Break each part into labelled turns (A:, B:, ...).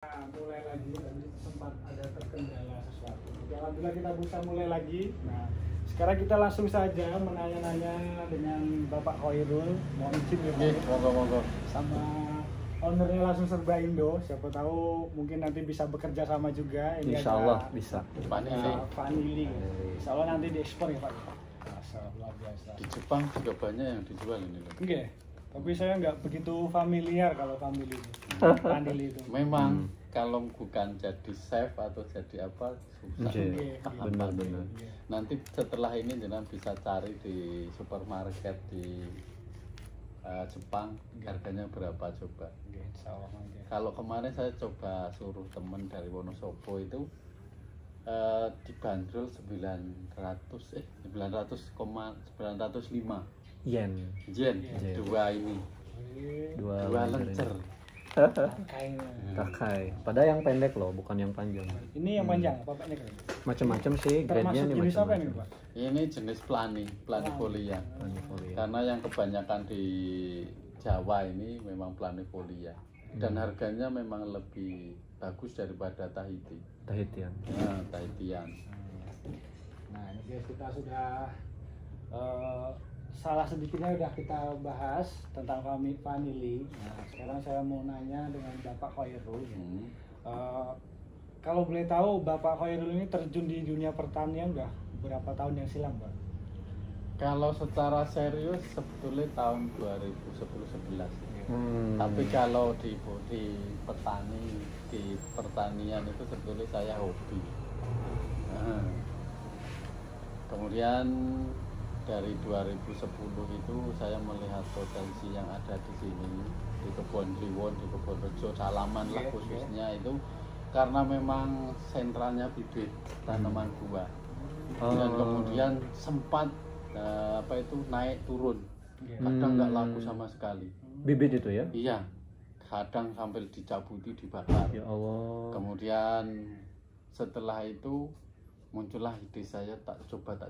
A: Nah, mulai lagi tadi sempat ada terkendala sesuatu. Jadi alhamdulillah kita bisa mulai lagi. Nah, sekarang kita langsung saja menanya-nanya dengan Bapak Khairul. Mohon izin ya Pak.
B: Monggo.
A: Sama ownernya langsung Serba Indo. Siapa tahu mungkin nanti bisa bekerja sama juga. Ini
C: Insya Allah bisa.
A: Vanili. Insya Allah nanti diekspor ya Pak. Masa luar biasa.
B: Di Jepang juga banyak yang dijual ini.
A: Oke. Tapi saya nggak begitu familiar kalau vanili itu. Vanili itu.
B: Memang kalau bukan jadi chef atau jadi apa susah.
C: Benar-benar.
B: Nanti setelah ini jangan bisa cari di supermarket di Jepang harganya berapa coba. Kalau kemarin saya coba suruh temen dari Wonosobo itu dibanderol 905
C: Yen.
B: dua ini dua lencer.
C: Takai. Padahal yang pendek loh, bukan yang panjang.
A: Ini yang panjang, bapaknya kan?
C: Macam-macam sih, grade-nya
A: Termasuk
C: nih
A: jenis apa ini
C: macam-macam.
A: Pak?
B: Ini jenis planifolia. Karena yang kebanyakan di Jawa ini memang planifolia dan harganya memang lebih bagus daripada Tahiti.
C: Tahitian.
B: Nah, Tahitian.
A: Nah ini guys, kita sudah salah sedikitnya udah kita bahas tentang vanili. Nah sekarang saya mau nanya dengan Bapak Khairul. Kalau boleh tahu Bapak Khairul ini terjun di dunia pertanian udah berapa tahun yang silam Pak?
B: Kalau secara serius sebetulnya tahun 2010-11. Tapi kalau di pertanian itu sebetulnya saya hobi. Nah, kemudian dari 2010 itu saya melihat potensi yang ada di sini, di Kebon Kliwon, di Kebon Rejo, Salaman lah khususnya itu karena memang sentralnya bibit tanaman buah. Dan kemudian sempat naik turun, kadang nggak laku sama sekali.
C: Bibit itu ya?
B: Iya, kadang sampai dicabuti, dibakar.
C: Ya Allah.
B: Kemudian setelah itu muncullah ide saya tak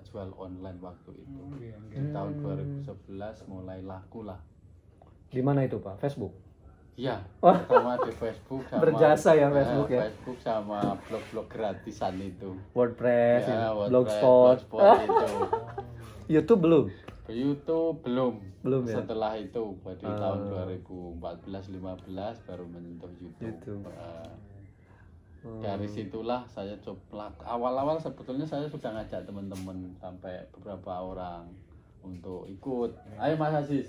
B: jual online waktu itu. Di tahun 2011 mulai laku lah.
C: Di mana itu Pak? Facebook?
B: Iya, pertama di Facebook sama
C: Berjasa ya Facebook ya?
B: Facebook sama blog-blog gratisan itu.
C: WordPress,
B: Ya,
C: Blogspot.
B: itu.
C: YouTube belum?
B: YouTube belum
C: Ya?
B: Setelah itu pada tahun 2014-15 baru menyentuh YouTube. Dari situlah saya coba. Awal-awal sebetulnya saya sudah ngajak teman-teman sampai beberapa orang untuk ikut. Ayo Mas Aziz,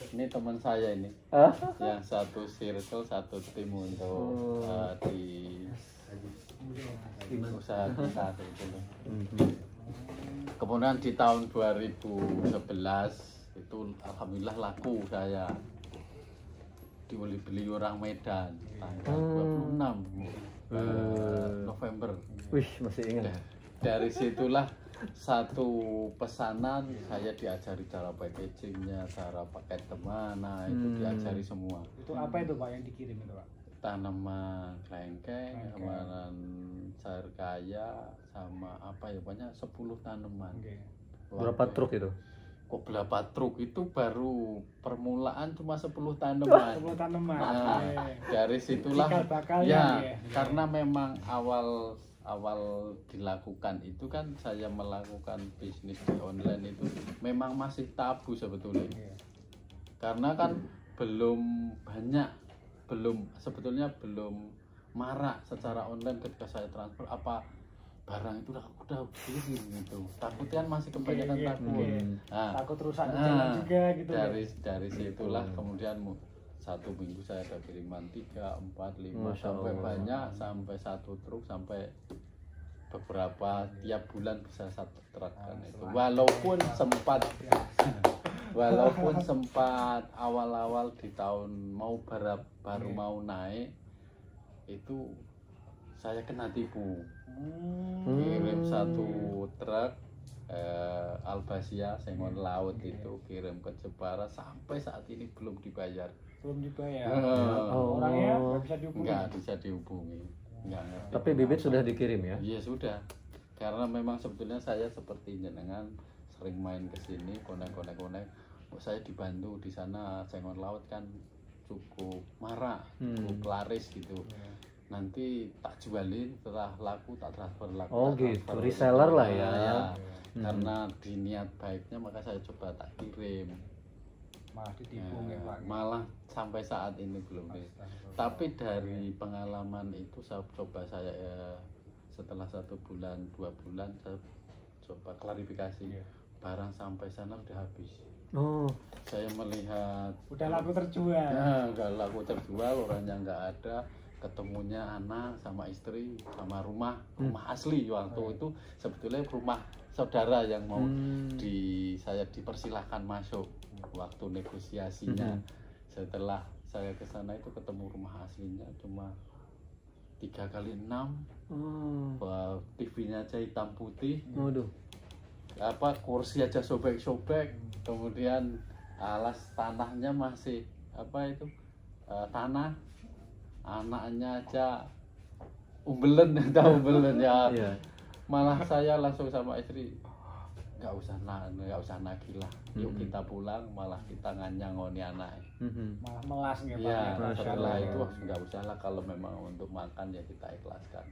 B: ini teman saya ini, yang satu circle, satu tim untuk di usaha kita itu. Kemudian di tahun 2011 itu alhamdulillah laku saya dibeli orang Medan tanggal 26 November.
C: Wih, masih ingat.
B: Dari situlah satu pesanan saya diajari cara packagingnya, cara paket kemana, itu diajari semua.
A: Itu apa itu Pak yang dikirim itu Pak?
B: Tanaman kelengkeng, tanaman sayur kaya, sama apa ya, banyak 10 tanaman.
C: Berapa truk itu?
B: Kok berapa truk? Itu baru permulaan cuma 10 tanaman.
A: 10 tanaman.
B: Nah, dari situlah ya, karena memang awal dilakukan itu kan saya melakukan bisnis di online itu memang masih tabu sebetulnya. Karena kan belum marak secara online ketika saya transfer apa barang itu udah kirim gitu. Takutnya kan masih kebanyakan takut.
A: Takut rusak di jalan juga gitu.
B: Dari situlah kemudian 1 minggu saya ada kiriman 3, 4, 5 sampai banyak, sampai 1 truk, sampai beberapa tiap bulan bisa 1 truk kan itu. Walaupun sempat awal-awal di tahun baru mau naik itu saya kena tipu. Kirim 1 truk Albasia sengon laut itu kirim ke Jepara, sampai saat ini belum dibayar.
A: Orangnya nggak bisa dihubungi.
C: Tapi bibit sudah dikirim ya?
B: Iya sudah. Karena memang sebetulnya saya seperti jenengan sering main ke sini, konek. Saya dibantu di sana sengon laut kan cukup marak, cukup laris gitu. nanti tak jualin, setelah laku tak transfer laku.
C: Oh
B: tak
C: gitu,
B: transfer.
C: reseller lah ya.
B: Nah, karena di niat baiknya maka saya coba tak kirim.
A: Malah ditipu ya Pak.
B: Malah sampai saat ini belum. Tapi dari pengalaman itu saya coba setelah 1 bulan 2 bulan saya coba klarifikasi. Barang sampai sana udah habis.
C: Oh,
B: Saya melihat
A: Udah laku terjual.
B: nggak laku terjual, orangnya nggak ada, ketemunya anak sama istri sama rumah asli waktu itu sebetulnya rumah saudara yang mau saya dipersilahkan masuk waktu negosiasinya. Setelah saya ke sana itu ketemu rumah aslinya cuma 3x6, TV-nya aja hitam putih,
C: waduh.
B: kursi aja sobek-sobek, kemudian alas tanahnya masih tanah, anaknya aja umbelen, tahu umbelen ya.
C: Iya.
B: Malah saya langsung sama istri, nggak usah nagih lah, yuk kita pulang, malah kita nganyangoni anak.
A: Malah melas nggak Pak.
B: Ya,
A: Ya.
B: setelah itu nggak usah lah, kalau memang untuk makan ya kita ikhlaskan.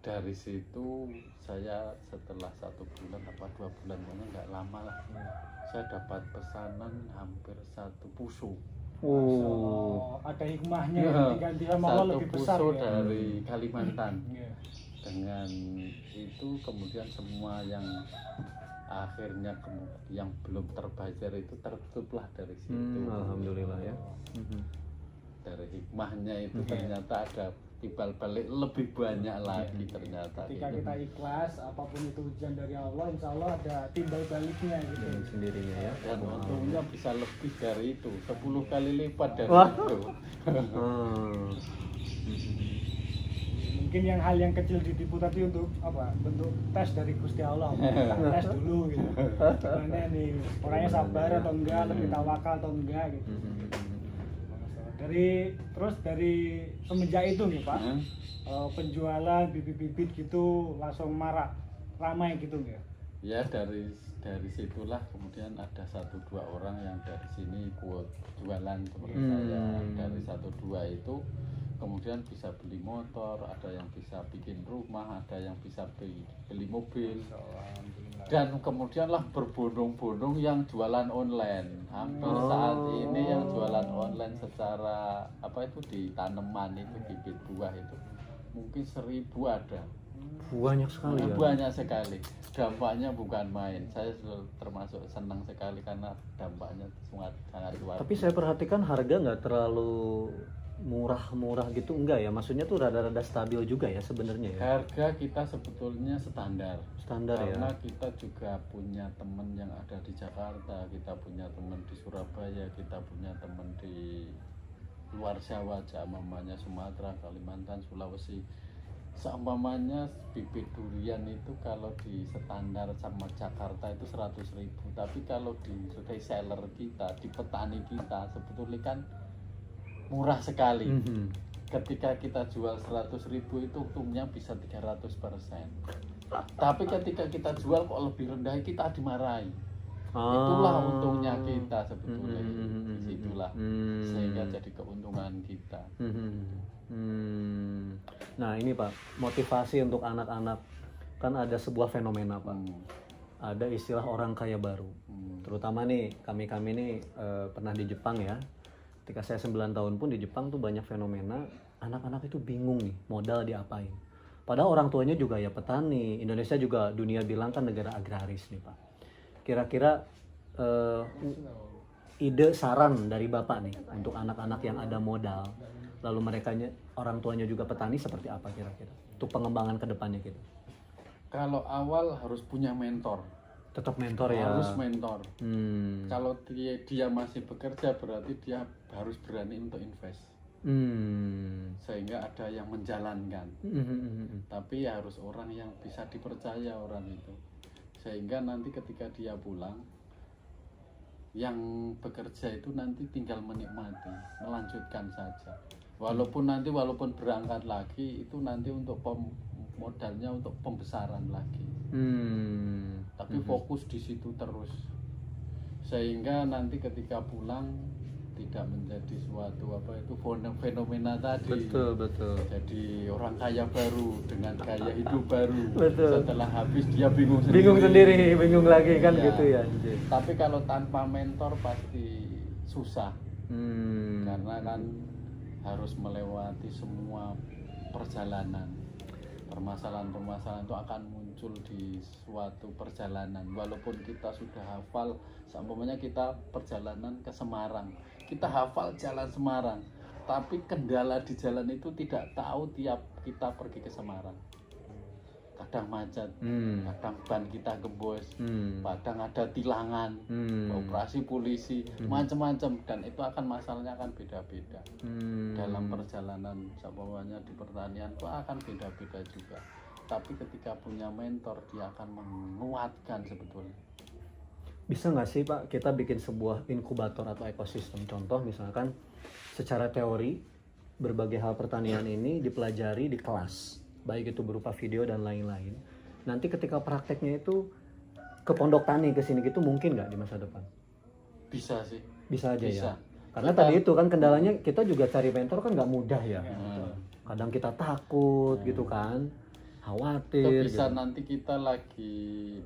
B: Dari situ saya setelah 1 bulan apa 2 bulan, pokoknya nggak lama lah, saya dapat pesanan hampir 1 puso.
A: Oh, ada hikmahnya ya, diganti sama Allah lebih besar
B: puso
A: ya.
B: dari Kalimantan.
A: Iya.
B: Dengan itu kemudian semua yang akhirnya yang belum terbayar itu tertutuplah dari situ.
C: Alhamdulillah ya.
B: Dari hikmahnya itu ternyata ada timbal balik lebih banyak lagi ternyata.
A: Ketika
B: gitu.
A: kita ikhlas, apapun itu ujian dari Allah, insya Allah ada timbal baliknya gitu.
C: Sendirinya ya.
B: Dan untungnya bisa lebih dari itu, 10 kali lipat dari
C: Wah.
B: itu.
A: Mungkin yang hal yang kecil ditipu tadi untuk apa? Bentuk tes dari Gusti Allah. Tes dulu gitu. Gimana nih, orangnya sabar atau enggak, lebih tawakal atau enggak gitu. Dari semenjak itu nih Pak, penjualan bibit-bibit gitu langsung marak, ramai gitu nggak?
B: Ya dari situlah kemudian ada 1-2 orang yang dari sini ikut jualan seperti saya. Dari 1-2 itu kemudian bisa beli motor, ada yang bisa bikin rumah, ada yang bisa beli mobil. Dan kemudianlah berbondong-bondong yang jualan online. Hampir saat ini yang jualan online secara di tanaman itu, bibit buah itu mungkin 1000 ada.
C: Banyak sekali ya.
B: Banyak sekali. Dampaknya bukan main. Saya termasuk senang sekali karena dampaknya sangat luar.
C: Tapi saya perhatikan harga nggak terlalu murah-murah gitu, enggak ya? Maksudnya tuh rada-rada stabil juga ya sebenarnya ya.
B: Harga kita sebetulnya standar
C: Karena
B: ya. Kita juga punya teman yang ada di Jakarta, kita punya teman di Surabaya, kita punya teman di luar Jawa, umpamanya Sumatera, Kalimantan, Sulawesi. Seumpamanya bibit durian itu kalau di standar sama Jakarta itu 100.000, tapi kalau di reseller kita, di petani kita sebetulnya kan murah sekali. Ketika kita jual 100.000 itu untungnya bisa 300%. Tapi ketika kita jual kok lebih rendah, kita dimarahi. Itulah untungnya kita sebetulnya. Itulah sehingga jadi keuntungan kita.
C: Nah ini Pak, motivasi untuk anak-anak, kan ada sebuah fenomena Pak. Ada istilah orang kaya baru. Terutama nih kami nih pernah di Jepang ya. Ketika saya 9 tahun pun di Jepang tuh banyak fenomena anak-anak itu bingung nih modal diapain. Padahal orang tuanya juga ya petani. Indonesia juga dunia bilang kan negara agraris nih Pak. Kira-kira ide saran dari Bapak nih untuk anak-anak yang ada modal, lalu orang tuanya juga petani, seperti apa kira-kira untuk pengembangan kedepannya gitu?
B: Kalau awal harus punya mentor.
C: Tetap mentor ya.
B: Harus mentor. Kalau dia masih bekerja berarti dia harus berani untuk invest. Sehingga ada yang menjalankan. Tapi harus orang yang bisa dipercaya orang itu. Sehingga nanti ketika dia pulang, yang bekerja itu nanti tinggal menikmati, melanjutkan saja. Walaupun berangkat lagi itu nanti untuk modalnya untuk pembesaran lagi. Tapi fokus di situ terus, sehingga nanti ketika pulang tidak menjadi suatu fenomena tadi.
C: Betul.
B: Jadi orang kaya baru dengan gaya hidup baru.
C: Betul.
B: Setelah habis dia bingung
C: lagi kan
B: Iya.
C: gitu ya.
B: Tapi kalau tanpa mentor pasti susah. Karena kan harus melewati semua perjalanan. Permasalahan-permasalahan itu akan muncul di suatu perjalanan. Walaupun kita sudah hafal, seumpamanya kita perjalanan ke Semarang, kita hafal jalan Semarang, tapi kendala di jalan itu tidak tahu tiap kita pergi ke Semarang. Kadang macet, kadang ban kita gembos, kadang ada tilangan, operasi polisi, macam-macam, dan itu akan masalahnya akan beda-beda. Dalam perjalanan seumpamanya di pertanian itu akan beda-beda juga. Tapi ketika punya mentor dia akan menguatkan sebetulnya.
C: Bisa nggak sih Pak kita bikin sebuah inkubator atau ekosistem? Contoh misalkan secara teori berbagai hal pertanian ini dipelajari di kelas, baik itu berupa video dan lain-lain. Nanti ketika prakteknya itu ke pondok tani ke sini gitu mungkin nggak di masa depan?
B: Bisa sih.
C: Bisa aja
B: Bisa.
C: ya. Karena tadi itu kan kendalanya kita juga cari mentor kan nggak mudah ya. Kadang kita takut gitu kan, khawatir.
B: Itu bisa
C: gitu.
B: nanti kita lagi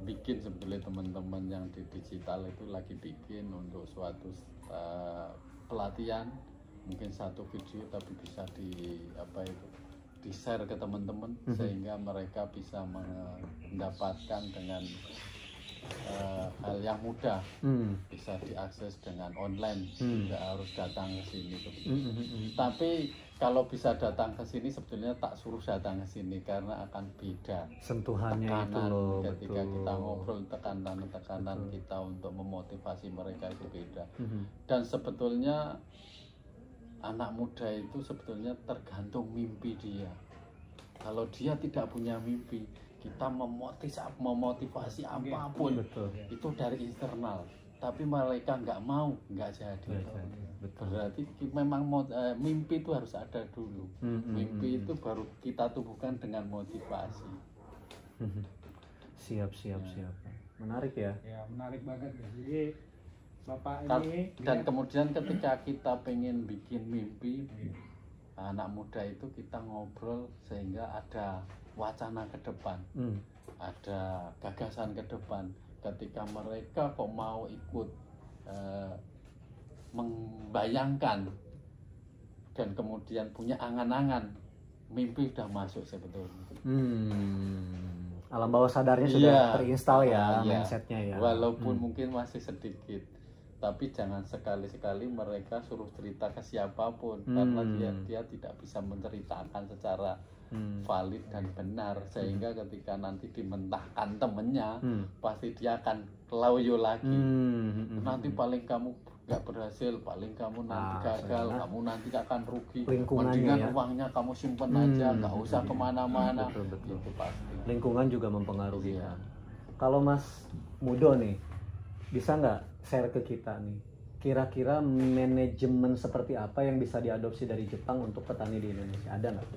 B: bikin sebetulnya teman-teman yang di digital itu lagi bikin untuk suatu pelatihan, mungkin satu video tapi bisa di share ke teman-teman sehingga mereka bisa mendapatkan dengan hal yang mudah, bisa diakses dengan online, tidak harus datang ke sini. Tapi kalau bisa datang ke sini sebetulnya tak suruh datang ke sini karena akan beda
C: Sentuhannya
B: tekanan
C: itu loh,
B: ketika
C: betul.
B: kita ngobrol, tekanan kita untuk memotivasi mereka itu beda. Dan sebetulnya anak muda itu sebetulnya tergantung mimpi dia. Kalau dia tidak punya mimpi, kita memotivasi apapun,
C: betul.
B: itu dari eksternal. Tapi mereka nggak mau, nggak jadi.
C: Betul.
B: Berarti memang mimpi itu harus ada dulu. Mimpi itu baru kita tumbuhkan dengan motivasi.
C: Siap. Menarik ya.
A: Ya menarik banget ya. Jadi Bapak ini
B: Dan kemudian ketika kita pengen bikin mimpi, anak muda itu kita ngobrol sehingga ada wacana ke depan, ada gagasan ke depan. Ketika mereka kok mau ikut membayangkan dan kemudian punya angan-angan, mimpi sudah masuk sebetulnya.
C: Alam bawah sadarnya sudah terinstal ya, mindsetnya ya.
B: Walaupun mungkin masih sedikit, tapi jangan sekali-sekali mereka suruh cerita ke siapapun, karena dia tidak bisa menceritakan secara valid dan benar, sehingga ketika nanti dimentahkan temennya, pasti dia akan loyo lagi. Nanti paling kamu nggak berhasil, paling kamu nanti gagal, kamu nanti akan rugi. Mendingan
C: ya.
B: uangnya kamu simpen aja, nggak usah kemana-mana.
C: Betul.
B: Itu pasti.
C: Lingkungan juga mempengaruhi.
B: Iya.
C: Kalau Mas Mudo nih, bisa nggak share ke kita nih, kira-kira manajemen seperti apa yang bisa diadopsi dari Jepang untuk petani di Indonesia? Ada nggak?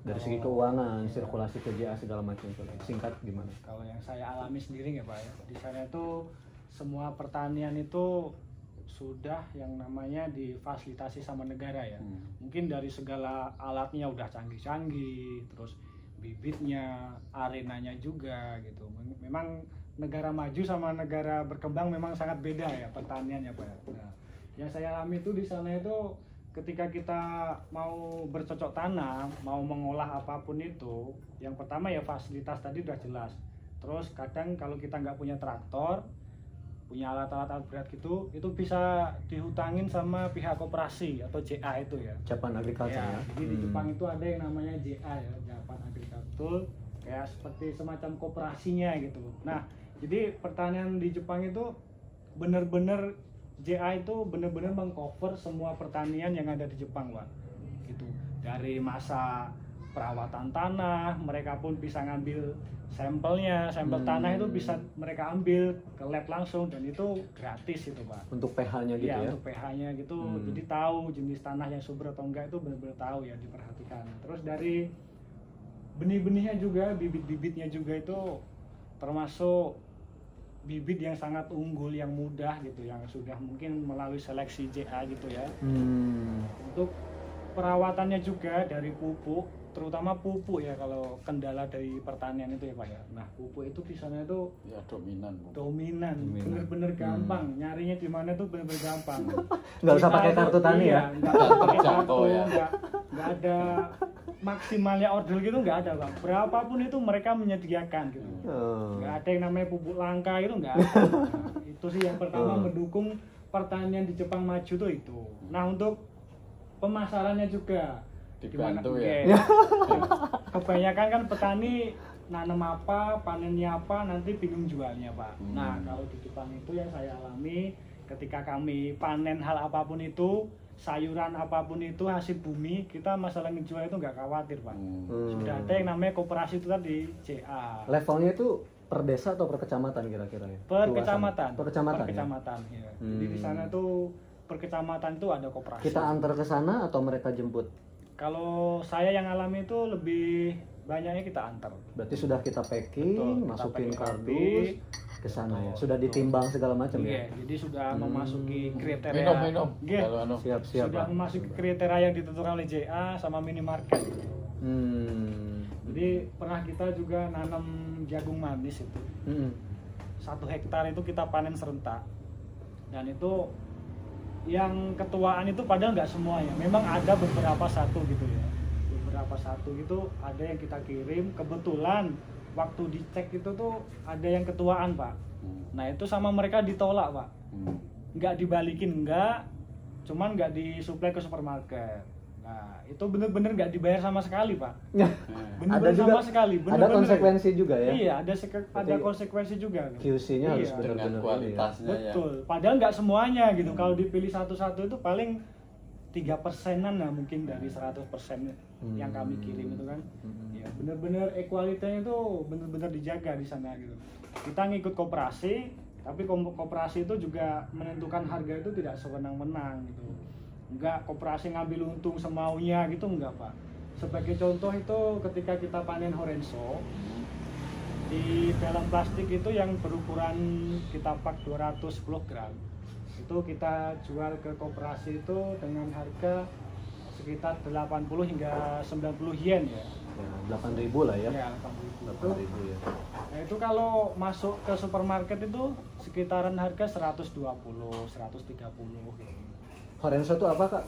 C: Dari segi keuangan, sirkulasi kerja segala macam itu. Singkat gimana?
A: Kalau yang saya alami sendiri ya Pak ya, di sana itu semua pertanian itu sudah yang namanya difasilitasi sama negara ya. Mungkin dari segala alatnya udah canggih-canggih, terus bibitnya, arenanya juga gitu. Memang negara maju sama negara berkembang memang sangat beda ya pertaniannya Pak. Nah, yang saya alami itu di sana itu ketika kita mau bercocok tanam, mau mengolah apapun itu, yang pertama ya fasilitas tadi udah jelas. Terus kadang kalau kita nggak punya traktor, punya alat-alat berat gitu, itu bisa dihutangin sama pihak koperasi atau JA itu ya.
C: Japan Agriculture ya.
A: Jadi di Jepang itu ada yang namanya JA ya, Japan Agriculture, kayak seperti semacam koperasinya gitu. Nah, jadi pertanian di Jepang itu bener-bener JA itu bener-bener mengcover semua pertanian yang ada di Jepang, Pak. Gitu. Dari masa perawatan tanah, mereka pun bisa ngambil sampelnya, sampel tanah itu bisa mereka ambil ke lab langsung dan itu gratis itu Pak.
C: Untuk pH-nya gitu ya?
A: Untuk pH-nya gitu, jadi tahu jenis tanah yang subur atau enggak itu benar-benar tahu ya, diperhatikan. Terus dari benih-benihnya juga, bibit-bibitnya juga itu termasuk bibit yang sangat unggul, yang mudah gitu, yang sudah mungkin melalui seleksi JA gitu ya. Untuk perawatannya juga dari pupuk, terutama pupuk ya, kalau kendala dari pertanian itu ya Pak ya. Nah pupuk itu bisanya itu
B: ya dominan.
A: Bener-bener gampang, nyarinya di mana tuh bener-bener gampang.
C: Nggak usah pakai kartu tani ya?
A: Nggak pakai kartu,
B: ya.
A: nggak ada maksimalnya order gitu, nggak ada Bang. Berapapun itu mereka menyediakan gitu. Nggak ada yang namanya pupuk langka itu, nggak ada. Nah, itu sih yang pertama mendukung pertanian di Jepang maju tuh itu. Nah untuk pemasarannya juga
B: dibantu ya.
A: Kebanyakan kan petani nanam apa, panennya apa, nanti bingung jualnya Pak. Nah kalau di Jepang itu yang saya alami, ketika kami panen hal apapun itu, sayuran apapun itu, hasil bumi, kita masalah ngejual itu nggak khawatir Pak. Sudah ada yang namanya koperasi itu tadi, JA.
C: Levelnya itu per desa atau per kecamatan kira-kira ya?
A: Per kecamatan.
C: Per kecamatan.
A: Ya? Jadi di sana tuh per kecamatan itu ada koperasi.
C: Kita antar ke sana atau mereka jemput?
A: Kalau saya yang alami itu lebih banyaknya kita antar.
C: Berarti sudah kita packing,
A: Betul,
C: masukin
A: kita
C: kardus ke sana ya. Sudah ditimbang segala macam ya.
A: Jadi sudah memasuki kriteria.
B: Minum.
C: Siap.
A: Sudah memasuki kriteria yang ditentukan oleh JA sama minimarket. Jadi pernah kita juga nanam jagung manis itu. 1 hektar itu kita panen serentak. Dan itu yang ketuaan itu padahal nggak semuanya, memang ada beberapa satu gitu ya, beberapa satu gitu ada yang kita kirim, kebetulan waktu dicek itu tuh ada yang ketuaan Pak. Nah itu sama mereka ditolak Pak, nggak dibalikin, cuman nggak disuplai ke supermarket. Nah itu bener-bener nggak dibayar sama sekali Pak. Bener-bener sama sekali.
C: Ada konsekuensi juga ya?
A: Iya, ada konsekuensi juga.
C: QC-nya harus benar-benar
B: dengan kualitasnya ya.
A: Betul. Padahal nggak semuanya gitu. Kalau dipilih satu-satu itu paling 3%-an lah mungkin dari 100% yang kami kirim itu kan. Ya bener-bener equality-nya itu bener-bener dijaga di sana gitu. Kita ngikut koperasi, tapi koperasi itu juga menentukan harga itu tidak sewenang-wenang gitu. Enggak koperasi ngambil untung semaunya gitu, enggak Pak. Sebagai contoh itu ketika kita panen Horenso di dalam plastik itu yang berukuran kita pak 210 gram itu kita jual ke koperasi itu dengan harga sekitar 80 hingga 90 yen ya.
C: 8.000 lah ya.
A: Ya,
C: 8.000 ya.
A: Nah itu kalau masuk ke supermarket itu sekitaran harga 120, 130 gitu.
C: Horenso itu apa Kak?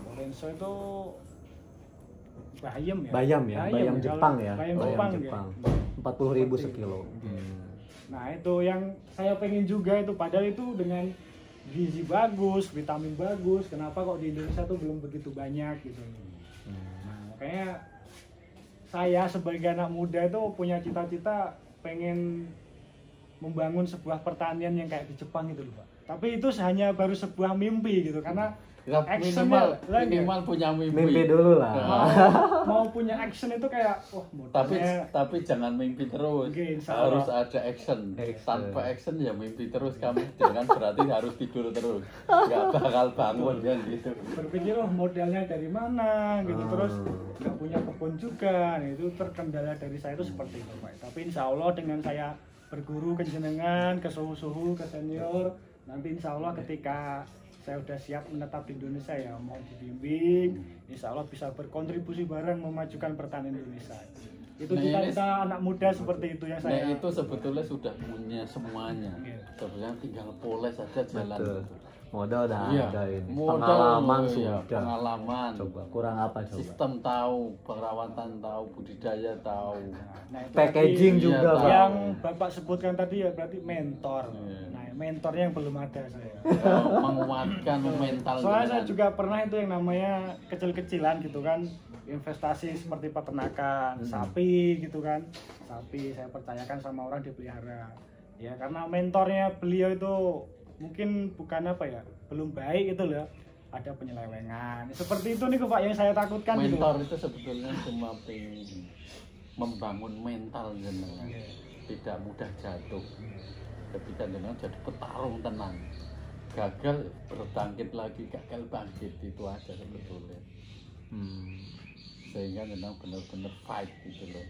A: Horenso itu bayam ya.
C: Bayam Jepang ya.
A: Bayam Jepang.
C: 40.000 sekilo.
A: Nah itu yang saya pengen juga itu, padahal itu dengan gizi bagus, vitamin bagus. Kenapa kok di Indonesia tuh belum begitu banyak gitu? Nah makanya saya sebagai anak muda itu punya cita-cita pengen membangun sebuah pertanian yang kayak di Jepang gitu loh Pak. Tapi itu hanya baru sebuah mimpi gitu, karena
B: minimal punya
C: mimpi dulu lah.
A: Mau punya action itu kayak modalnya.
B: Tapi jangan mimpi terus. Harus ada action. Tanpa action ya mimpi terus kamu. Jangan berarti harus tidur terus. Nggak bakal bangun kan gitu.
A: Berpikir modalnya dari mana gitu, terus nggak punya kebun juga. Nah, itu terkendala dari saya itu seperti itu Pak. Tapi insya Allah dengan saya berguru ke jenengan, ke suhu-suhu, ke senior, nanti insya Allah ketika saya udah siap menetap di Indonesia ya, mau dibimbing, insya Allah bisa berkontribusi bareng memajukan pertanian Indonesia. Itu cita-cita anak muda seperti itu yang saya.
B: Nah itu sebetulnya sudah punya semuanya. Sebetulnya tinggal poles saja jalan.
C: Betul. Modal udah ada ini.
B: Modal,
C: pengalaman
B: sudah.
C: sudah.
B: Pengalaman.
C: Coba kurang apa coba?
B: Sistem tahu, perawatan tahu, budidaya tahu.
A: Nah, itu
C: packaging juga
B: Pak.
A: yang Bapak sebutkan tadi ya berarti mentor. Nah, mentornya yang belum ada saya.
B: Menguatkan mental.
A: Soalnya saya juga pernah itu yang namanya kecil-kecilan gitu kan, investasi seperti peternakan, sapi gitu kan. Sapi saya percayakan sama orang dipelihara. Ya karena mentornya beliau itu mungkin bukan apa ya, belum baik itu loh, ada penyelewengan seperti itu nih Pak yang saya takutkan.
B: Mentor
A: gitu.
B: Itu sebetulnya cuma pengen membangun mental jenengan, tidak mudah jatuh. Ketika jenengan jadi petarung tenang, gagal berbangkit lagi, gagal bangkit, itu aja sebetulnya. Sehingga jenengan benar-benar fight gitu loh.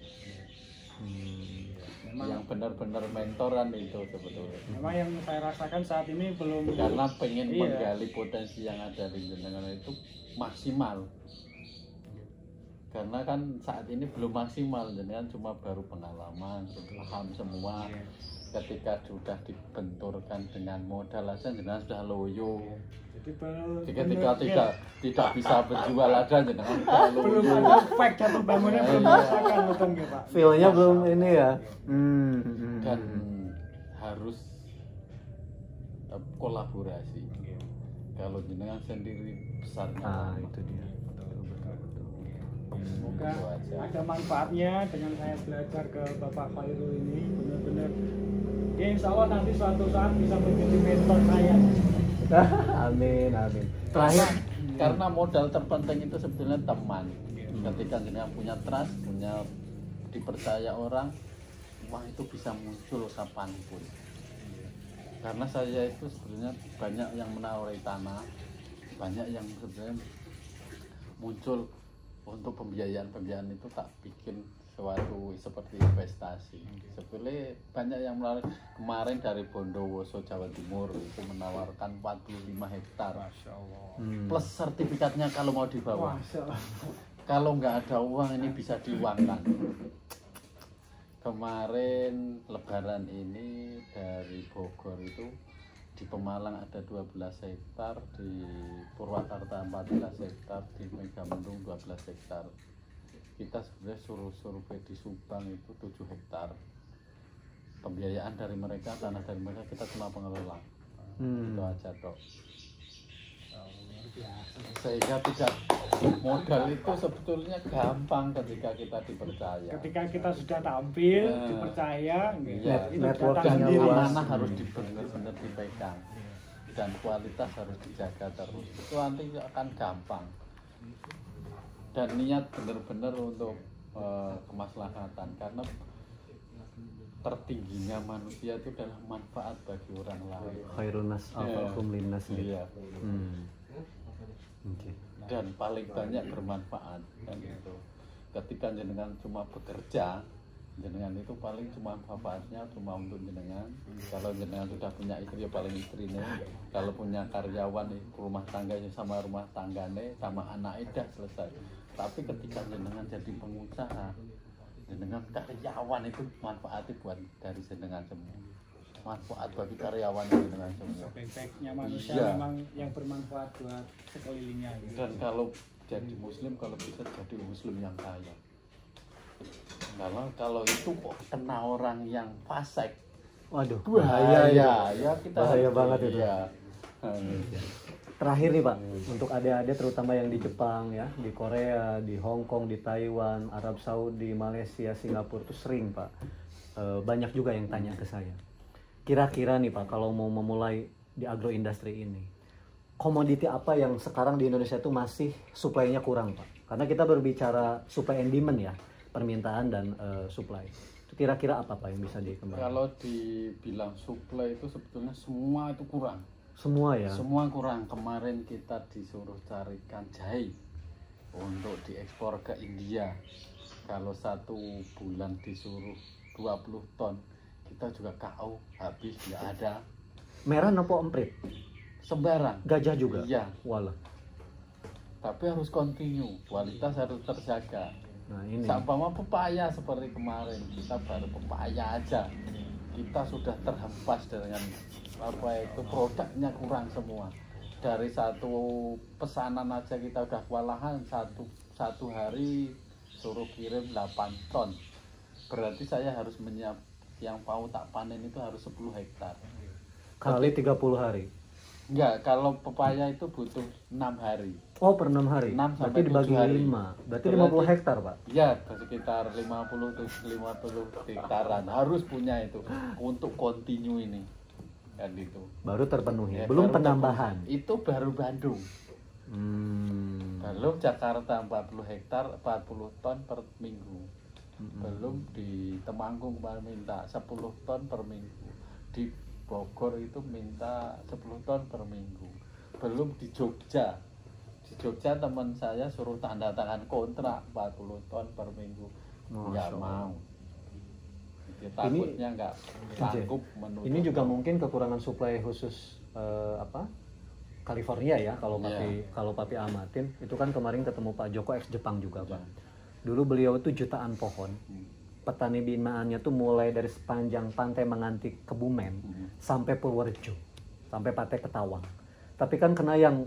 A: Memang
B: yang benar-benar mentoran itu sebetulnya.
A: Memang yang saya rasakan saat ini belum,
B: Karena pengen
A: Iya.
B: menggali potensi yang ada di jenengan itu maksimal. Karena kan saat ini belum maksimal, jenengan cuma baru pengalaman, paham semua. Ketika sudah dibenturkan dengan modal aja, jenengan sudah loyo.
A: jadi
B: Ketika tidak bisa berjual aja, jenengan sudah
A: belum
B: loyo.
A: ada efek jatuh bangunnya, belum merasakan betul nggak Pak?
C: Feel-nya belum ini ya.
B: Dan harus kolaborasi. Kalau jenengan sendiri besarnya.
C: Itu dia.
A: Semoga ada manfaatnya dengan saya belajar ke Bapak Khairul ini, benar-benar ya insya Allah nanti suatu saat bisa menjadi mentor saya.
C: Amin, amin. Terakhir,
B: Karena modal terpenting itu sebetulnya teman. Ketika jenengan punya trust, punya dipercaya orang, wah itu bisa muncul kapanpun. Karena saya itu sebenarnya banyak yang menawari tanah, banyak yang sebenarnya muncul untuk pembiayaan itu tak bikin suatu seperti investasi. Sebenarnya banyak yang menarik. Kemarin dari Bondowoso Jawa Timur itu menawarkan 45 hektar.
A: Masya Allah.
B: Plus sertifikatnya kalau mau dibawa.
A: Masya Allah.
B: Kalau nggak ada uang ini bisa diuangkan. Kemarin Lebaran ini dari Bogor itu di Pemalang ada 12 hektar, di Purwakarta 14 hektar, di Megamendung 12 hektar. Kita sebenarnya suruh survei di Subang itu 7 hektar. Pembiayaan dari mereka, tanah dari mereka, kita cuma pengelola. Itu aja toh. Sehingga tidak, modal itu sebetulnya gampang ketika kita dipercaya.
A: Ketika kita sudah tampil, dipercaya,
B: Iya,
A: itu
C: networking
A: datang
C: yang
A: sendiri.
C: luas.
B: amanah harus benar-benar dipegang dan kualitas harus dijaga terus. Itu nanti akan gampang. Dan niat benar-benar untuk kemaslahatan, karena tertingginya manusia itu adalah manfaat bagi orang lain.
C: khairun nas alfaqum linnas.
B: Iya.
C: Oke.
B: Dan paling banyak bermanfaat kan itu. Ketika jenengan cuma bekerja, jenengan itu paling cuma manfaatnya cuma untuk jenengan. Kalau jenengan sudah punya istri ya paling istrinya. Kalau punya karyawan rumah tangganya sama rumah tangganya sama anaknya dah selesai. Tapi ketika jenengan jadi pengusaha, jenengan karyawan itu manfaatnya buat dari jenengan semua. Manfaat bagi karyawan jenengan semua.
A: Baik-baiknya manusia
B: Iya.
A: memang yang bermanfaat buat sekelilingnya. Gitu.
B: Dan kalau jadi muslim, kalau bisa jadi muslim yang kaya. Kalau itu kok kena orang yang fasik,
C: Waduh,
B: bahaya
C: itu.
B: ya kita
C: Bahaya
B: harus-
C: banget itu.
B: iya.
C: Terakhir nih Pak, untuk adik-adik terutama yang di Jepang ya, di Korea, di Hong Kong, di Taiwan, Arab Saudi, Malaysia, Singapura itu sering Pak. Banyak juga yang tanya ke saya. Kira-kira nih Pak, kalau mau memulai di agroindustri ini, komoditi apa yang sekarang di Indonesia itu masih supply-nya kurang Pak? Karena kita berbicara supply and demand ya, permintaan dan supply. Itu kira-kira apa Pak yang bisa dikembangkan?
B: Kalau dibilang supply itu sebetulnya semua itu kurang.
C: Semua ya?
B: Semua kurang. Kemarin kita disuruh carikan jahe untuk diekspor ke India. Kalau 1 bulan disuruh 20 ton, kita juga KO, habis nggak ada.
C: Merah nopo emprit?
B: Sembarang.
C: Gajah juga?
B: Iya.
C: Walah.
B: Tapi harus continue, kualitas harus terjaga.
C: Nah ini.
B: Sama pepaya seperti kemarin, kita baru pepaya aja, kita sudah terhempas dengan apa itu produknya kurang semua. Dari 1 pesanan aja kita udah kewalahan, satu hari suruh kirim 8 ton. Berarti saya harus menyiap yang mau tak panen itu harus 10 hektar.
C: Kali 30 hari.
B: Enggak, kalau pepaya itu butuh 6 hari.
C: Oh, per 6 hari.
B: 6
C: Berarti
B: sampai
C: dibagi
B: 7 hari.
C: 5. Berarti 50 hektar, Pak.
B: Ya, sekitar 50 hektaran harus punya itu untuk continue ini. Kan itu.
C: Baru terpenuhi.
B: Ya,
C: Belum
B: baru
C: penambahan.
B: terpenuhi. Itu baru Bandung. Belum Jakarta 40 hektar 40 ton per minggu. Belum di Temanggung minta 10 ton per minggu. Di Bogor itu minta 10 ton per minggu. Belum di Jogja. Di Jogja teman saya suruh tanda tangan kontrak 40 ton per minggu. Nggak mau. Ya, takutnya nggak sanggup menutup.
C: Ini juga mungkin kekurangan suplai khusus California ya, kalau papi amatin itu kan kemarin ketemu Pak Joko ex Jepang juga Pak. Dulu beliau itu jutaan pohon. Petani binaannya tuh mulai dari sepanjang pantai Menganti Kebumen sampai Purworejo, sampai Pantai Ketawang. Tapi kan kena yang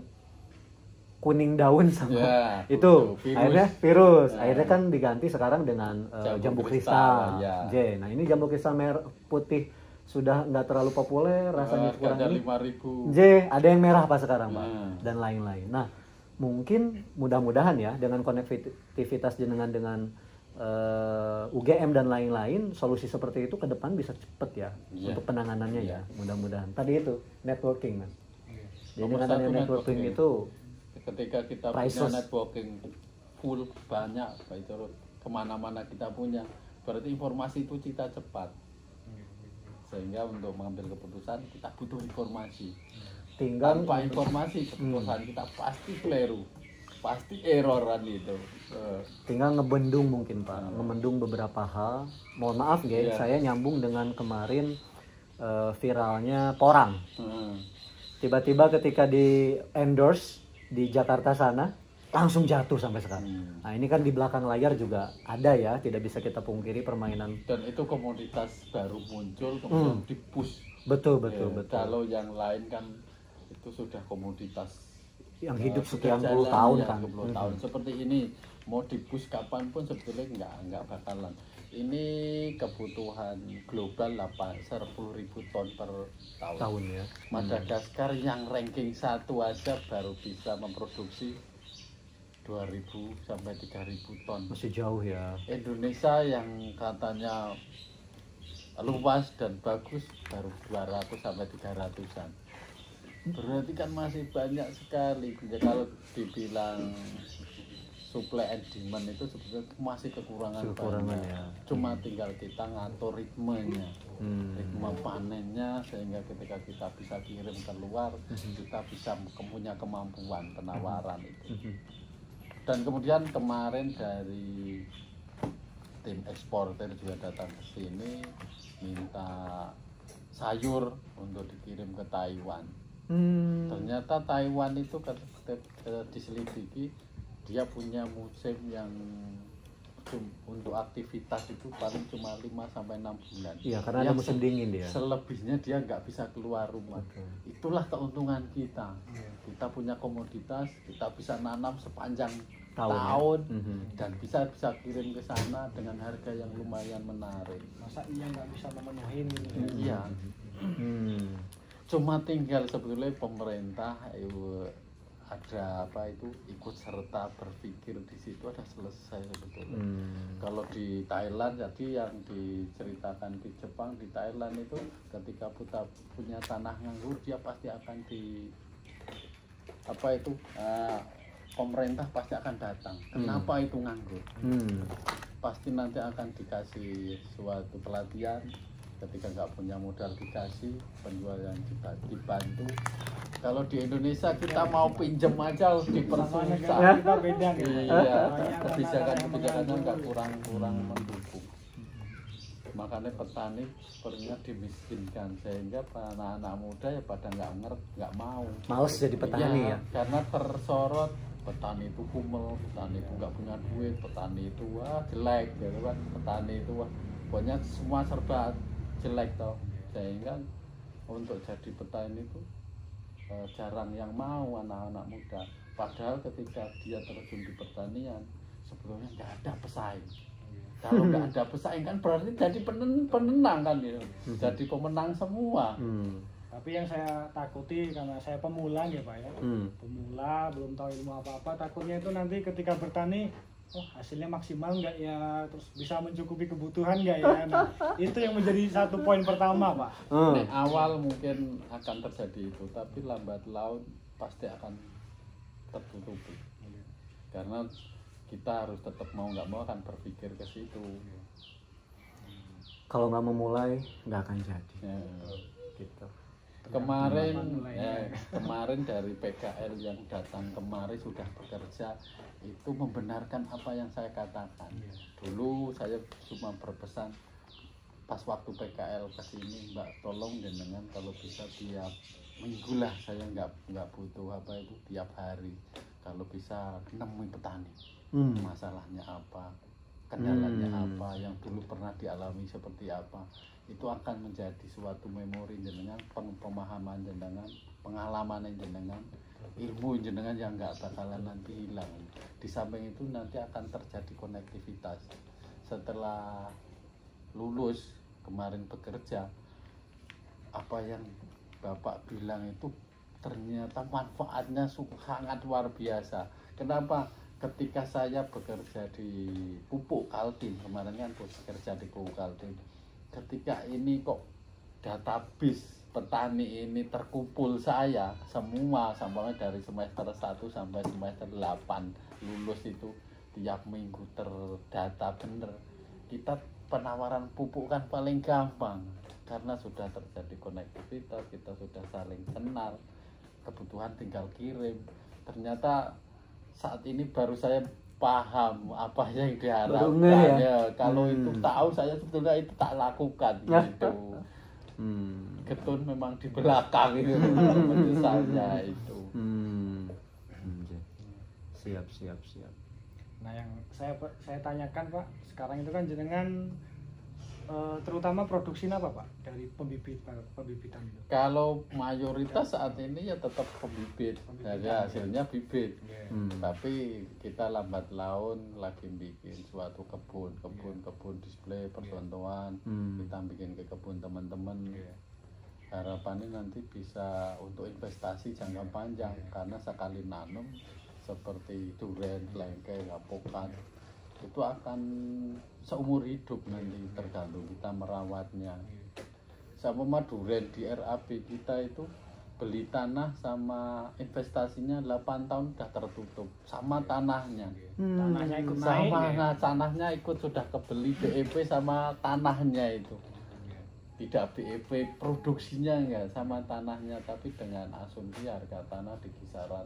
C: kuning daun sama itu virus. Akhirnya virus. Akhirnya kan diganti sekarang dengan jambu kristal. J. Nah ini jambu kristal merah putih sudah nggak terlalu populer, rasanya kurang ini.
B: 5.000.
C: J, ada yang merah Pak sekarang Pak, dan lain-lain. Nah mungkin mudah-mudahan ya dengan konektivitas jenengan dengan UGM dan lain-lain, solusi seperti itu ke depan bisa cepet ya untuk penanganannya ya, mudah-mudahan. Tadi itu networking Mas. Jadi dengan networking itu
B: ketika kita punya networking full banyak, itu kemana-mana kita punya, berarti informasi itu kita cepat. Sehingga untuk mengambil keputusan kita butuh informasi. Tanpa informasi keputusan kita pasti keliru, pasti eroran itu.
C: Tinggal ngebendung mungkin Pak, ngebendung beberapa hal. Mohon maaf guys, saya nyambung dengan kemarin viralnya porang. Tiba-tiba ketika di endorse di Jakarta sana langsung jatuh sampai sekarang. Nah ini kan di belakang layar juga ada ya, tidak bisa kita pungkiri permainan.
B: Dan itu komoditas baru muncul kemudian di-push.
C: Betul.
B: Kalau yang lain kan itu sudah komoditas
C: yang hidup sekian puluh tahun kan.
B: Tahun seperti ini mau di-push kapanpun sebetulnya nggak bakalan. Ini kebutuhan global 10.000 ton per tahun ya. Madagaskar yang ranking 1 aja baru bisa memproduksi 2.000 sampai 3.000 ton.
C: Masih jauh ya.
B: Indonesia yang katanya luas dan bagus baru 200 sampai 300-an. Berarti kan masih banyak sekali. Ya, kalau dibilang supply and demand itu sebetulnya masih kekurangan banyak. Ya. Cuma tinggal kita ngatur ritmenya, ritme panennya, sehingga ketika kita bisa kirim keluar, kita bisa punya kemampuan penawaran itu. Dan kemudian kemarin dari tim eksportir juga datang ke sini minta sayur untuk dikirim ke Taiwan. Ternyata Taiwan itu diselidiki dia punya musim yang untuk aktivitas itu paling cuma 5 sampai 6 bulan.
C: Iya, karena ada musim dingin dia.
B: Selebihnya dia nggak bisa keluar rumah. Itulah keuntungan kita. Kita punya komoditas, kita bisa nanam sepanjang tahun dan bisa kirim ke sana dengan harga yang lumayan menarik.
A: Masa iya nggak bisa memenuhi ini?
B: Iya. Cuma tinggal sebetulnya pemerintah ada ikut serta berpikir di situ ada selesai sebetulnya. Kalau di Thailand jadi yang diceritakan di Jepang, di Thailand itu ketika kita punya tanah nganggur dia pasti akan pemerintah pasti akan datang. Kenapa itu nganggur? Pasti nanti akan dikasih suatu pelatihan. Ketika nggak punya modal dikasih, penjualan dibantu. Kalau di Indonesia kita mau pinjem aja harus dipersusah.
A: Kita beda gitu.
B: Iya, kebijakannya nggak kurang mendukung. Makanya petani sepertinya dimiskinkan sehingga anak-anak muda ya pada nggak mau.
C: Males jadi petani ya.
B: Karena tersorot petani itu kumel, petani itu nggak punya duit, petani itu jelek gitu kan, petani itu pokoknya semua serba jelek toh, sehingga untuk jadi petani itu jarang yang mau anak-anak muda. Padahal ketika dia terjun di pertanian sebetulnya nggak ada pesaing. Kalau nggak ada pesaing kan berarti jadi penenang kan ya, jadi pemenang semua.
A: Tapi yang saya takuti karena saya pemula ya Pak ya, pemula belum tahu ilmu apa-apa, takutnya itu nanti ketika bertani hasilnya maksimal nggak ya, terus bisa mencukupi kebutuhan nggak ya. Nah, itu yang menjadi satu poin pertama Pak.
B: Awal mungkin akan terjadi itu, tapi lambat laun pasti akan tertutupi. Karena kita harus tetap mau nggak mau akan berpikir ke situ.
C: Kalau nggak memulai nggak akan jadi. Gitu.
B: Kemarin dari PKL yang datang kemarin sudah bekerja itu membenarkan apa yang saya katakan. Dulu saya cuma berpesan pas waktu PKL ke sini, Mbak, tolong jenengan kalau bisa tiap minggu lah, saya nggak butuh apa itu tiap hari, kalau bisa nemui petani, masalahnya apa, kendalanya apa, yang dulu pernah dialami seperti apa, itu akan menjadi suatu memori jenengan, pemahaman jenengan, pengalaman jenengan, ilmu jenengan yang nggak bakalan nanti hilang. Di samping itu nanti akan terjadi konektivitas. Setelah lulus kemarin bekerja, apa yang Bapak bilang itu ternyata manfaatnya sangat luar biasa. Kenapa? Ketika saya bekerja di Pupuk Kaltim, kemarin kan bekerja di Pupuk Kaltim, ketika ini kok database petani ini terkumpul saya semua sampai dari semester 1 sampai semester 8 lulus itu tiap minggu terdata bener. Kita penawaran pupuk kan paling gampang karena sudah terjadi konektivitas, kita sudah saling kenal, kebutuhan tinggal kirim. Ternyata saat ini baru saya paham apa yang diharapkan ya. Kalau itu tahu saya sebetulnya itu tak lakukan gitu. Getun memang di belakang itu menyesalnya itu.
C: Siap.
A: Nah, yang saya tanyakan Pak, sekarang itu kan jenengan terutama produksi apa Pak dari pembibitan itu?
B: Kalau mayoritas saat ini ya tetap pembibit, jadi hasilnya bibit. Tapi kita lambat laun lagi bikin suatu kebun display percontohan, kita bikin ke kebun teman-teman. Harapannya nanti bisa untuk investasi jangka panjang, karena sekali nanam seperti durian, lengkeng, apokat itu akan seumur hidup nanti, tergantung kita merawatnya. Sama durian di RAB kita itu beli tanah sama investasinya 8 tahun udah tertutup sama tanahnya.
A: Tanahnya ikut naik.
B: Tanahnya ikut sudah kebeli BEP sama tanahnya itu. Tidak BEP produksinya enggak sama tanahnya, tapi dengan asumsi harga tanah di kisaran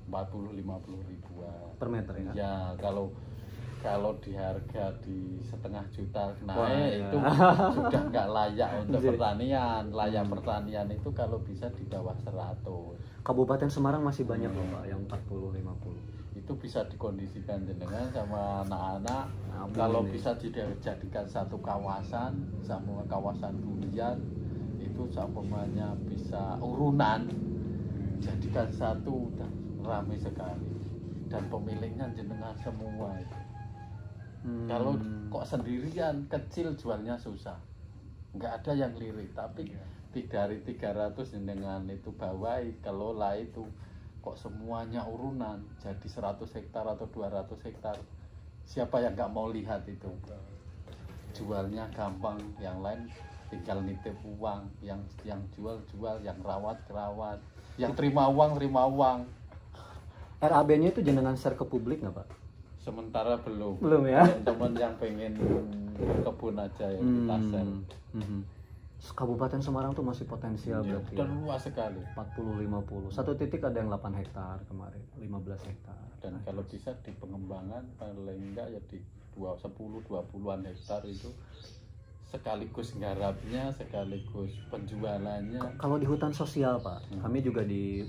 B: 40-50 ribuan
C: per meter ya.
B: Ya, kalau di harga di 1,5 juta naik itu sudah nggak layak untuk pertanian. Layak pertanian itu kalau bisa di bawah 100.
C: Kabupaten Semarang masih banyak loh Pak yang 40-50.
B: Itu bisa dikondisikan jenengan sama anak-anak. Kalau bisa dijadikan satu kawasan sama kawasan durian, itu umpamanya bisa urunan, jadikan satu udah ramai sekali dan pemiliknya jenengan semua itu. Kalau kok sendirian kecil jualnya susah, nggak ada yang lirik. Tapi dari 300 jenengan itu bawahi, kelola itu kok semuanya urunan jadi 100 hektar atau 200 hektar, siapa yang nggak mau lihat itu? Jualnya gampang, yang lain tinggal nitip uang, yang jual, yang rawat, yang terima uang.
C: RAB-nya itu jenengan share ke publik nggak Pak?
B: Sementara belum
C: ya.
B: Teman yang pengen kebun aja yang kita share.
C: Kabupaten Semarang tuh masih potensial berarti
B: dan luas sekali,
C: 40-50. Satu titik ada yang 8 hektar kemarin, 15 hektar.
B: Dan kalau bisa di pengembangan paling enggak ya di 10-20an hektar itu, sekaligus nggarapnya, sekaligus penjualannya.
C: Kalau di hutan sosial Pak, kami juga di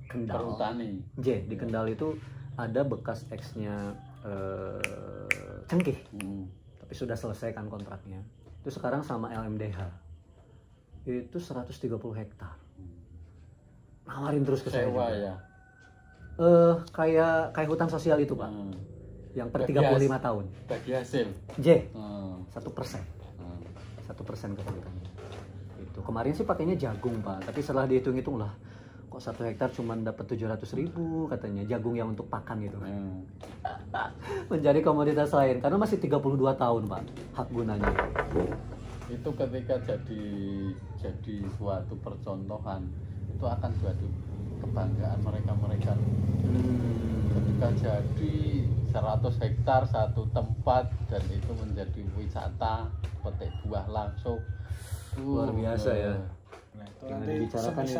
C: Kendal.
B: Perhutani.
C: Di Kendal itu ada bekas X-nya cengkeh, tapi sudah selesai kan kontraknya. Itu sekarang sama LMDH itu 130 hektar. Nawarin terus ke saya juga.
B: Ya.
C: Kayak hutan sosial itu Pak, yang per 35 tahun.
B: Bagi hasil.
C: 1%. 1% kepalitannya. Itu kemarin sih pakainya jagung Pak, tapi setelah dihitung-hitung lah, kok 1 hektar cuma dapat 700.000 katanya, jagung yang untuk pakan itu. Menjadi komoditas lain karena masih 32 tahun Pak hak gunanya.
B: Itu ketika jadi suatu percontohan, itu akan jadi kebanggaan mereka. Ketika jadi 100 hektar satu tempat dan itu menjadi wisata, petik buah langsung,
C: luar biasa ya.
A: Nah, itu nanti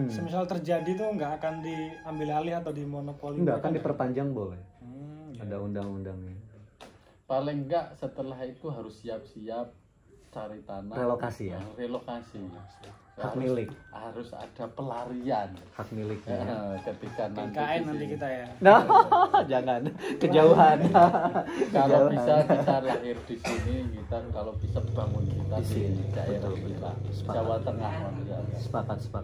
A: semisal terjadi tuh nggak akan diambil alih atau dimonopoli?
C: Nggak akan diperpanjang boleh. Ada undang-undangnya.
B: Paling nggak setelah itu harus siap-siap cari tanah,
C: relokasi ya,
B: relokasi.
C: hak milik,
B: harus ada pelarian
C: hak miliknya.
B: Ketika
A: KKN nanti kita ya.
C: Nah, jangan kejauhan.
B: Kalau bisa kita lahir di sini, kita kalau bisa bangun kita
C: Di sini,
B: daerah
C: betul,
B: kita,
C: sepakat.
B: Jawa Tengah misalnya.
C: Sepakat Pak.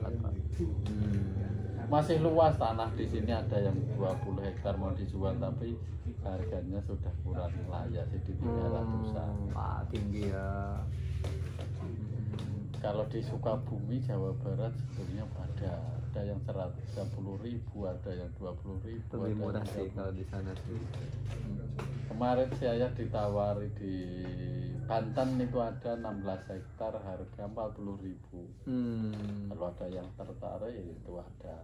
B: Masih luas tanah di sini, ada yang 20 hektar mau dijual tapi harganya sudah kurang layak sih, di 300-an.
C: Wah, tinggi ya.
B: Kalau di Sukabumi, Jawa Barat sebetulnya ada yang 130.000, ada yang 20.000,
C: Lebih
B: ada
C: murah
B: yang
C: sih kalau di sana sih.
B: Kemarin saya ditawari di Banten itu ada 16 hektar harga 40.000. Kalau ada yang tertarik ya itu ada.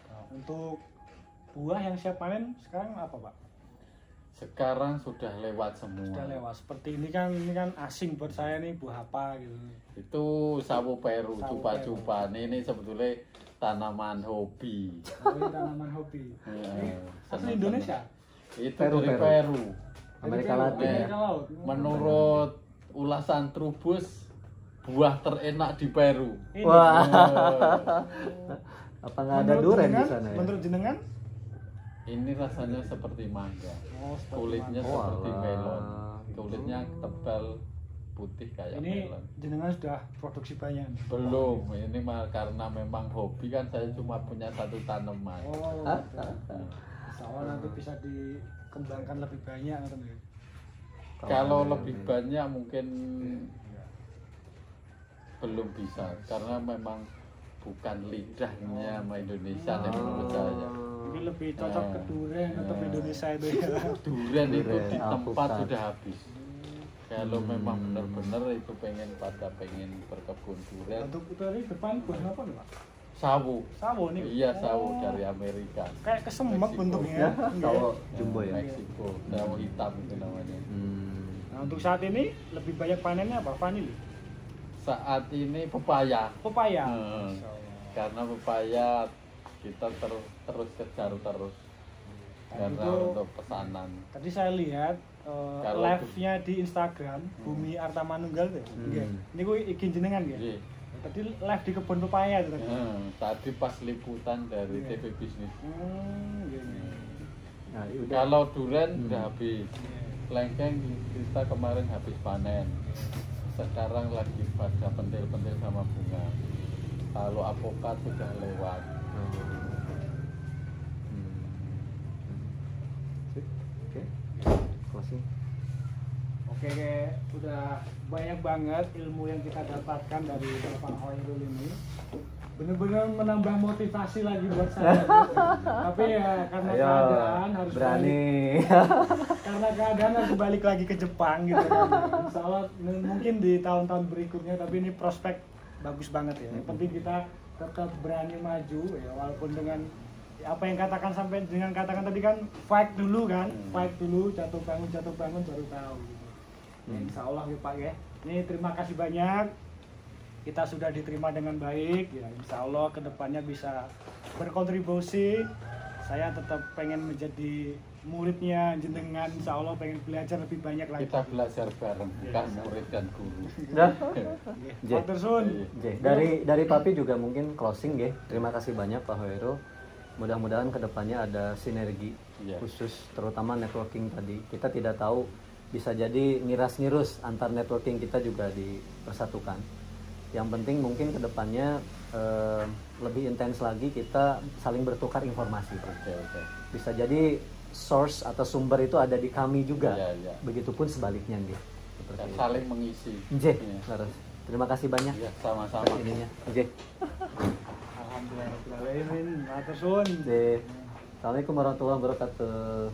A: Nah, untuk buah yang siap panen sekarang apa Pak?
B: Sekarang sudah lewat semua.
A: Sudah lewat. Seperti ini kan asing buat saya nih, buah apa gitu.
B: Itu sawo Peru,
A: Sawo
B: cupa-cupa. Ini sebetulnya tanaman hobi.
A: Oh, ini tanaman hobi. Ini asli Indonesia.
B: Itu
C: Peru,
B: dari
C: Peru.
B: Peru.
C: Amerika Latin ya.
A: Amerika Laut.
B: Menurut ulasan Trubus, buah terenak di Peru.
A: Ini.
C: Wah. Apa nggak ada
A: Menurut
C: durian di
A: jenengan-
C: sana ya?
A: Menurut jenengan?
B: Ini rasanya seperti mangga.
A: Oh, seperti
B: Kulitnya
C: mangga.
B: seperti
C: Walah.
B: melon. Kulitnya tebal putih kayak
A: Ini
B: melon.
A: jenengan sudah produksi banyak nih.
B: Belum, ini karena memang hobi kan, saya cuma punya satu tanaman.
A: Oh, insya Allah nanti bisa dikembangkan lebih banyak kan ya.
B: Kalau lebih banyak mungkin belum bisa, karena memang bukan lidahnya sama Indonesia nih menurut saya.
A: Ini lebih cocok ke durian atau Indonesia itu ya.
B: Durian itu
C: Durian,
B: di tempat
C: alpukat.
B: sudah habis. Kalau memang benar-benar itu pengen berkebun durian,
A: Untuk dari depan buah apa nih Pak?
B: sawo.
A: Sawo nih.
B: Iya, sawo
A: Oh,
B: dari Amerika.
A: kayak kesemek
B: Meksiko.
A: bentuknya.
C: Sawo jumbo ya.
B: Meksiko, sawo hitam itu namanya.
A: Nah, untuk saat ini lebih banyak panennya apa? Vanili.
B: Saat ini pepaya.
A: Pepaya.
B: Hmm.
A: Insya Allah.
B: Karena pepaya kita terus kejar terus. Karena
A: itu-
B: untuk pesanan.
A: Tadi saya lihat
B: Kalau
A: live-nya di Instagram Bumi Arta Manunggal tuh. Nggih. Ini gue izin jenengan ya.
B: Jadi,
A: Tadi live di kebun pepaya itu tadi.
B: tadi pas liputan dari
A: Iya.
B: TV Bisnis.
A: Iya, iya.
C: Nah, udah.
B: Kalau durian udah habis.
A: Iya.
B: Lengkeng kita kemarin habis panen. Sekarang lagi pada pentil-pentil sama bunga. Kalau apokat sudah lewat.
C: Oke. Closing.
A: Oke, udah banyak banget ilmu yang kita dapatkan dari Bapak Hoirul ini. Bener-bener menambah motivasi lagi buat saya. Tapi ya karena
C: Ayo,
A: keadaan harus balik,
C: berani.
A: karena keadaan harus balik lagi ke Jepang gitu kan. Insya Allah mungkin di tahun-tahun berikutnya, tapi ini prospek bagus banget ya. Yang penting kita tetap berani maju ya, walaupun dengan apa yang katakan sampai dengan katakan tadi kan fight dulu kan, fight dulu, jatuh bangun baru tahu gitu. Ya, insya Allah ya Pak ya. Ini terima kasih banyak. Kita sudah diterima dengan baik ya. Insya Allah kedepannya bisa berkontribusi. Saya tetap pengen menjadi muridnya jenengan. Insya Allah pengen belajar lebih banyak lagi.
B: Kita belajar bareng, bukan murid dan guru.
C: Dah. J.
A: Matur suwun.
C: J. Dari Papi juga mungkin closing ya. Terima kasih banyak Pak Hoirul. Mudah-mudahan kedepannya ada sinergi
B: Iya.
C: khusus terutama networking tadi. Kita tidak tahu, bisa jadi ngiras-ngirus antar networking kita juga dipersatukan. Yang penting mungkin kedepannya lebih intens lagi kita saling bertukar informasi.
B: Oke.
C: Bisa jadi source atau sumber itu ada di kami juga.
B: Iya.
C: Begitupun sebaliknya gitu. Seperti itu.
B: Saling mengisi.
C: J.
B: Iya.
C: Laras. Terima kasih banyak.
B: Ya, sama-sama.
C: Ininya. J.
A: Alhamdulillah. Matur suwun.
C: J. Assalamualaikum warahmatullahi wabarakatuh.